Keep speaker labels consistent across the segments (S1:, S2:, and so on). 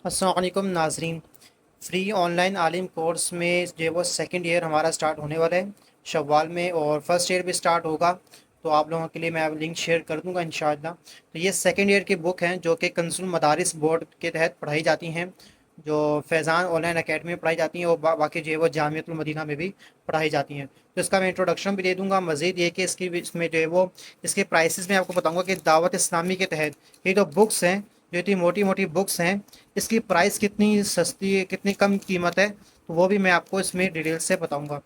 S1: अस्सलाम वालेकुम नाजरीन। फ़्री ऑनलाइन आलिम कोर्स में जो है वो सेकंड ईयर हमारा स्टार्ट होने वाला है शव्वाल में, और फर्स्ट ईयर भी स्टार्ट होगा। तो आप लोगों के लिए मैं लिंक शेयर कर दूंगा इंशाअल्लाह। तो ये सेकंड ईयर की बुक हैं जो कि कंसुल मदारिस बोर्ड के तहत पढ़ाई जाती हैं, जो फैज़ान ऑनलाइन एकेडमी में पढ़ाई जाती हैं, और बाकी जो है वो जामियतुल मदीना में भी पढ़ाई जाती हैं। तो इसका मैं इंट्रोडक्शन भी दे दूंगा। मज़ीद ये कि इसमें जो है वो इसके प्राइसेस में आपको बताऊंगा कि दावत इस्लामी के तहत ये जो बुक्स हैं, जो इतनी मोटी मोटी बुक्स हैं, इसकी प्राइस कितनी सस्ती है, कितनी कम कीमत है, तो वो भी मैं आपको इसमें डिटेल से बताऊंगा।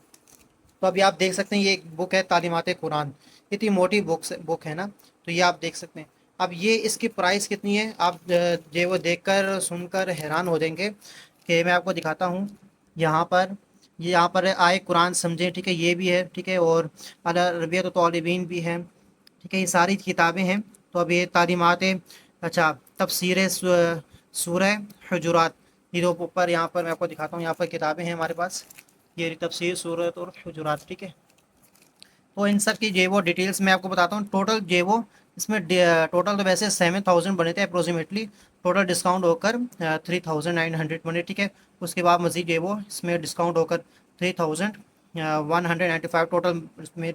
S1: तो अभी आप देख सकते हैं ये एक बुक है तालीमात कुरान। इतनी मोटी बुक है ना, तो ये आप देख सकते हैं। अब ये इसकी प्राइस कितनी है, आप जो वो देखकर सुनकर हैरान हो जाएंगे कि मैं आपको दिखाता हूँ। यहाँ पर यहाँ पर आए कुरान समझें, ठीक है, ये भी है, ठीक है, और अल रबियत तालिबीन भी है, ठीक है, ये सारी किताबें हैं। तो अब ये तालीमात, अच्छा, तफसीर सूरह हुजुरात, ये दो ऊपर यहाँ पर मैं आपको दिखाता हूँ। यहाँ पर किताबें हैं हमारे पास, ये तफसीर सूरत और हुजुरात, ठीक है। तो इन सब की जो वो डिटेल्स मैं आपको बताता हूँ। टोटल जो वो इसमें टोटल तो वैसे 7,000 बने थे अप्रोक्सीमेटली, टोटल डिस्काउंट होकर 3,900 बने, ठीक है। उसके बाद मजीद जो वो इसमें डिस्काउंट होकर 3,195 टोटल इसमें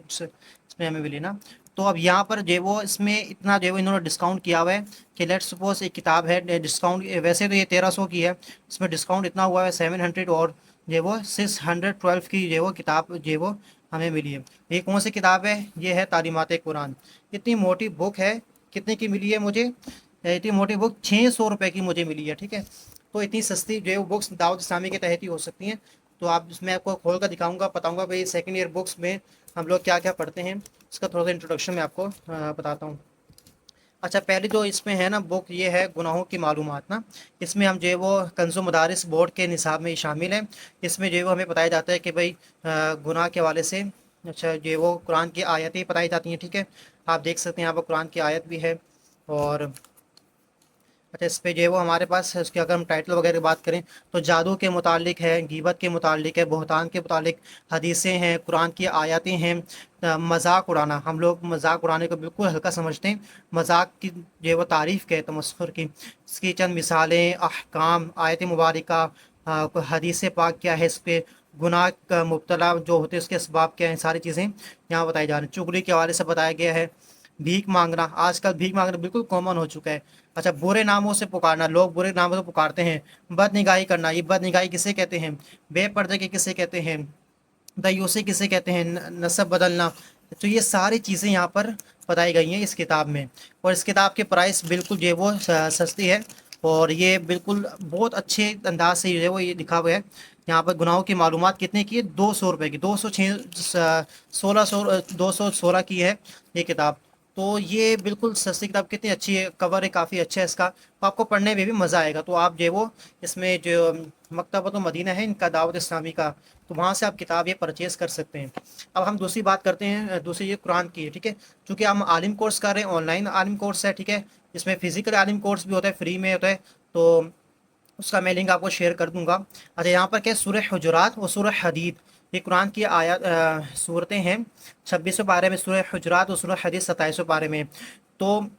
S1: हमें मिली ना। तो अब यहाँ पर जो वो इसमें इतना जो इन्होंने डिस्काउंट किया हुआ है कि लेट्स सपोज एक किताब है, डिस्काउंट वैसे तो ये 1,300 की है, इसमें डिस्काउंट इतना हुआ है 700, और जो वो 612 की जो वो किताब जो वो हमें मिली है। ये कौन सी किताब है? ये है तालीमात कुरान। इतनी मोटी बुक है, कितने की मिली है मुझे? इतनी मोटी बुक 600 रुपये की मुझे मिली है, ठीक है। तो इतनी सस्ती जो है वो बुक्स दाऊद इस्लामी के तहत ही हो सकती हैं। तो आप इसमें आपको खोल कर दिखाऊंगा, बताऊंगा भाई सेकंड ईयर बुक्स में हम लोग क्या क्या पढ़ते हैं। इसका थोड़ा सा इंट्रोडक्शन मैं आपको बताता हूँ। अच्छा, पहले जो इसमें है ना बुक, ये है गुनाहों की मालूमात ना। इसमें हम जो है वो कंज़ो मदारिस बोर्ड के निसाब में शामिल है। इसमें जो है वो हमें बताया जाता है कि भाई गुनाह के हवाले से, अच्छा, जो है वो कुरान की आयतें बताई जाती हैं, ठीक है। आप देख सकते हैं यहाँ पर कुरान की आयत भी है। और अच्छा, इस पे जो है वो हमारे पास है, उसके अगर हम टाइटल वगैरह की बात करें तो जादू के मुतालिक है, गीबत के मुतालिक है, बहतान के मुतालिक हदीसें हैं, कुरान की आयतें हैं। मजाक उड़ाना, हम लोग मजाक उड़ाने को बिल्कुल हल्का समझते हैं। मजाक की जो है वो तारीफ़ के तमस्खुर की, इसकी चंद मिसालें, अहकाम, आयत मुबारका, हदीस पाक क्या है, इस पे गुनाह का मुब्तला जो होते हैं उसके असबाब क्या हैं, सारी चीज़ें यहाँ बताई जा रही हैं। चुगली के हवाले से बताया गया है। भीख मांगना, आजकल भीख मांगना बिल्कुल कॉमन हो चुका है। अच्छा, बुरे नामों से पुकारना, लोग बुरे नामों से पुकारते हैं। बदनिगाही करना, ये बदनिगाही किसे कहते हैं? बेपर्दे के किसे कहते हैं? दयूसी किसे कहते हैं? नस्ब बदलना। तो ये सारी चीज़ें यहाँ पर बताई गई हैं इस किताब में। और इस किताब के प्राइस बिल्कुल जो है वो सस्ती है, और ये बिल्कुल बहुत अच्छे अंदाज से जो है वो ये लिखा हुआ है। यहाँ पर गुनाहों की मालूमात कितने की है? 200 रुपये की, 216 की है ये किताब। तो ये बिल्कुल सस्ती किताब, कितनी अच्छी है, कवर है काफ़ी अच्छा है इसका, तो आपको पढ़ने में भी मज़ा आएगा। तो आप जो है वो इसमें जो मकतबत मदीना है इनका दावत इस्लामी का, तो वहाँ से आप किताब ये परचेज़ कर सकते हैं। अब हम दूसरी बात करते हैं, दूसरी ये कुरान की है, ठीक है। चूँकि हम आलिम कोर्स कर रहे हैं, ऑनलाइन आलिम कोर्स है, ठीक है। इसमें फ़िज़िकल आलिम कोर्स भी होता है, फ्री में होता है। तो उसका मैं लिंक आपको शेयर कर दूंगा। अच्छा, यहाँ पर क्या, सूरह हुजुरात और सूरह हदीद, ये कुरान की आयत सूरतें हैं। 26वें पारे में सूरह हुजुरात और सूरह हदीद 27वें पारे में। तो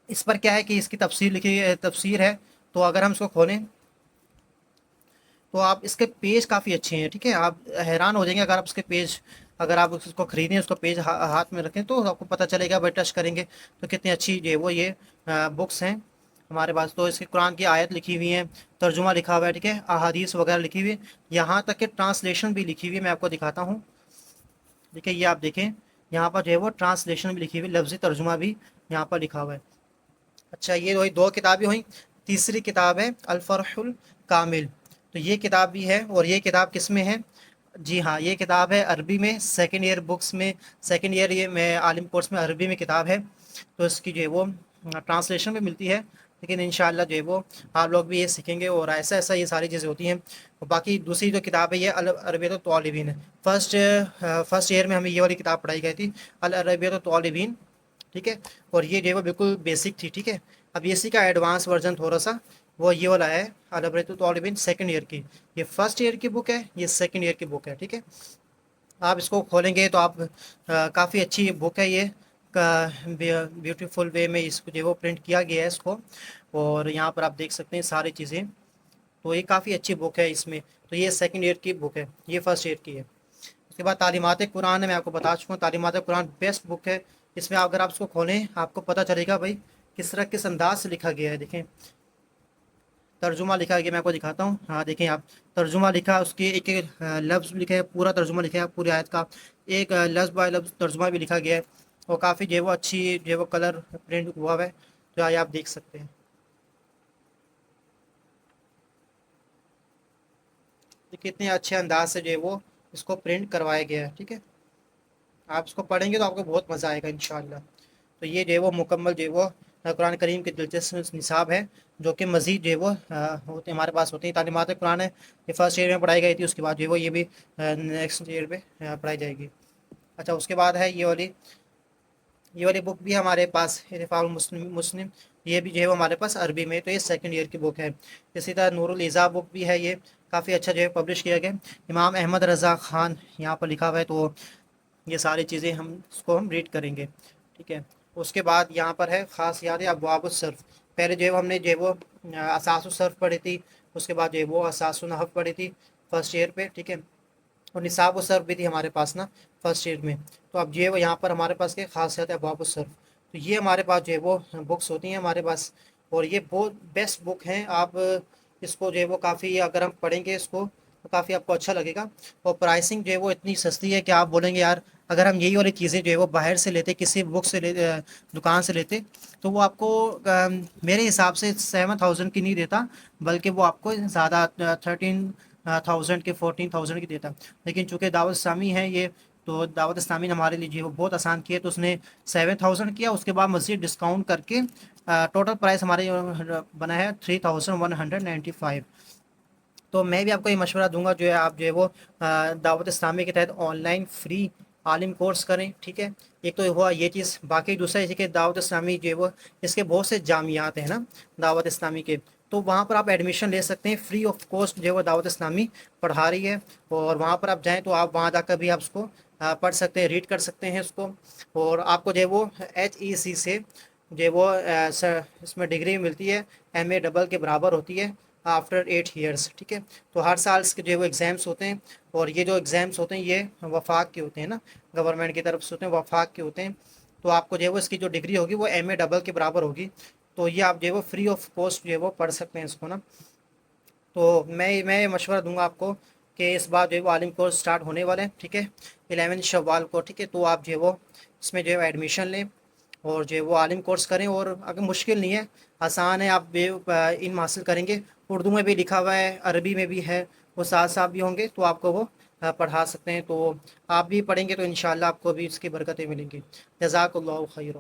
S1: इस पर क्या है कि इसकी तफसीर लिखी तफसीर है। तो अगर हम इसको खोलें तो आप इसके पेज काफ़ी अच्छे हैं, ठीक है। आप हैरान हो जाएंगे अगर आप इसके पेज, अगर आप उसको ख़रीदें, उसको पेज हाथ में रखें, तो आपको पता चलेगा भाई, टच करेंगे तो कितनी अच्छी जो है वो ये बुक्स हैं हमारे पास। तो इसके कुरान की आयत लिखी हुई है, तर्जुमा लिखा हुआ है, ठीक है, अहादीस वगैरह लिखी हुई है, यहाँ तक कि ट्रांसलेशन भी लिखी हुई है। मैं आपको दिखाता हूँ, ठीक है, ये आप देखें, यहाँ पर जो है वो ट्रांसलेशन भी लिखी हुई है, लफ्ज़ी तर्जुमा भी यहाँ पर लिखा हुआ है। अच्छा, ये वही दो किताबें हुई। तीसरी किताब है अल फरहुल कामिल। तो ये किताब भी है, और ये किताब किस में है? जी हाँ, ये किताब है अरबी में, सेकंड ईयर बुक्स में, सेकंड ईयर ये मैं आलिम कोर्स में अरबी में किताब है। तो इसकी जो है वो ट्रांसलेशन भी मिलती है, लेकिन इंशाल्लाह जो है वो आप लोग भी ये सीखेंगे, और ऐसा ऐसा ये सारी चीज़ें होती हैं। और बाकी दूसरी जो किताब है ये अल अरबियत तालिबीन है। फर्स्ट ईयर में हमें ये वाली किताब पढ़ाई गई थी, अल अरबियत तालिबीन, ठीक है। और ये जो है वो बिल्कुल बेसिक थी, ठीक है। अब इसी का एडवांस वर्जन थोड़ा सा वो ये वाला है, अल अरबियत तालिबीन सेकंड ईयर की। ये फर्स्ट ईयर की बुक है, ये सेकंड ईयर की बुक है, ठीक है। आप इसको खोलेंगे तो आप काफ़ी अच्छी बुक है ये, ब्यूटीफुल वे में इसको जो है वो प्रिंट किया गया है इसको। और यहाँ पर आप देख सकते हैं सारी चीज़ें, تو یہ کافی اچھی بک ہے اس میں. تو یہ سیکنڈ ایئر کی بک ہے, یہ فرسٹ ایئر کی ہے. اس کے بعد تعلیمات قرآن ہے, میں آپ کو بتا چکا ہوں تعلیمات قرآن بیسٹ بک ہے. اس میں اگر آپ اس کو کھولیں آپ کو پتہ چلے گا بھائی کس طرح کس انداز سے لکھا گیا ہے. دیکھیں ترجمہ لکھا گیا, میں آپ کو دکھاتا ہوں. ہاں دیکھیں آپ, ترجمہ لکھا, اس کے ایک ایک لفظ لکھا ہے, پورا ترجمہ لکھا ہے پوری آیت کا, ایک لفظ بائی لفظ ترجمہ بھی لکھا گیا ہے. اور کافی جو ہے وہ اچھی جو ہے وہ کلر پرنٹ ہوا ہوا ہے, جو آج آپ دیکھ سکتے ہیں. کتنے اچھے انداز سے جو ہے وہ اس کو پرنٹ کروایا گیا ہے. ٹھیک ہے, آپ اس کو پڑھیں گے تو آپ کو بہت مزہ آئے گا انشاءاللہ. تو یہ جو ہے وہ مکمل جو ہے وہ قرآن کریم کی دلچسپ نصاب ہے, جو کہ مزید جو ہے وہ ہوتے ہمارے پاس ہوتی ہیں. تعلیمات قرآن ہے یہ فرسٹ ایئر میں پڑھائی گئی تھی, اس کے بعد جو ہے وہ یہ بھی نیکسٹ ایئر میں پڑھائی جائے گی. اچھا اس کے بعد ہے یہ والی بک بھی ہمارے پاس رفاع المسلم, یہ بھی جو ہے وہ ہمارے پاس عربی میں, تو یہ سیکنڈ ایئر کی بک ہے. اسی طرح نور الازا بک بھی ہے, یہ کافی اچھا جو ہے پبلش کیا گیا. امام احمد رضا خان یہاں پر لکھا ہوا ہے, تو یہ ساری چیزیں ہم ریڈ کریں گے. ٹھیک ہے, اس کے بعد یہاں پر ہے خاصیات ابواب الصرف. پہلے جو ہے ہم نے جو ہے وہ اساس الصرف پڑھی تھی, اس کے بعد جو ہے وہ اساس النحو پڑھی تھی فرسٹ ایئر پہ. ٹھیک ہے, اور نصاب الصرف بھی تھی ہمارے پاس نا فرسٹ ایئر میں. تو اب جو ہے وہ یہاں پر ہمارے پاس کے خاصیت ابواب الصرف, تو یہ ہمارے پاس جو ہے وہ بکس ہوتی ہیں ہمارے پاس, اور یہ بہت بیسٹ بک ہیں. آپ اس کو جو ہے وہ کافی, اگر ہم پڑھیں گے اس کو تو کافی آپ کو اچھا لگے گا. اور پرائسنگ جو ہے وہ اتنی سستی ہے کہ آپ بولیں گے یار اگر ہم یہی والی چیزیں جو ہے وہ باہر سے لیتے, کسی بک سے دکان سے لیتے, تو وہ آپ کو میرے حساب سے 7,000 کی نہیں دیتا, بلکہ وہ آپ کو زیادہ 13,000 کے 14,000 کی دیتا. لیکن چونکہ دعوت اسلامی ہے یہ, تو دعوت اسلامی نے ہمارے لیے جو ہے وہ بہت آسان کیا, تو اس نے 7,000 کیا, اس کے بعد مزید ڈسکاؤنٹ کر کے ٹوٹل پرائس ہمارے بنا ہے 3,195. تو میں بھی آپ کو یہ مشورہ دوں گا جو ہے آپ جو ہے وہ دعوت اسلامی کے تحت on line free Alam course کریں. ٹھیک ہے, ایک تو ہوا یہ چیز, باقی دوسرا یہ کہ دعوت اسلامی جو ہے وہ اس کے بہت سے جامعات ہیں نا دعوت اسلامی کے, تو وہاں پر آپ ایڈمیشن لے سکتے ہیں فری آف کاسٹ, جو ہے وہ دعوت اسلامی پڑھا رہی ہے. اور وہاں پر آپ جائیں تو آپ وہاں جا کر بھی آپ اس کو پڑھ سکتے ہیں, ریڈ کر سکتے ہیں اس کو. اور آپ کو جو ہے وہ HEC سے جو ہے وہ اس میں ڈگری ملتی ہے, MA ڈبل کے برابر ہوتی ہے آفٹر 8 ایئرس. ٹھیک ہے, تو ہر سال کے جو ہے وہ ایگزامس ہوتے ہیں, اور یہ جو ایگزامس ہوتے ہیں یہ وفاق کے ہوتے ہیں نا, گورنمنٹ کی طرف سے ہوتے ہیں, وفاق کے ہوتے ہیں. تو آپ کو جو ہے وہ اس کی جو ڈگری ہوگی وہ MA ڈبل کے برابر ہوگی. تو یہ آپ جو ہے وہ فری آف کاسٹ جو ہے وہ پڑھ سکتے ہیں اس کو نا. تو میں یہ مشورہ دوں گا آپ کو کہ اس بار جو ہے وہ عالم کورس اسٹارٹ ہونے والے ہیں. ٹھیک ہے, 11 شوال کو. ٹھیک ہے, تو آپ جو ہے وہ اس میں جو ہے ایڈمیشن لیں اور جو ہے وہ عالم کورس کریں. اور اگر مشکل نہیں ہے, آسان ہے, آپ علم حاصل کریں گے. اردو میں بھی لکھا ہوا ہے, عربی میں بھی ہے, وہ ساتھ ساتھ بھی ہوں گے, تو آپ کو وہ پڑھا سکتے ہیں. تو آپ بھی پڑھیں گے تو انشاءاللہ آپ کو بھی اس کی برکتیں ملیں گی. جزاک اللہ خیر.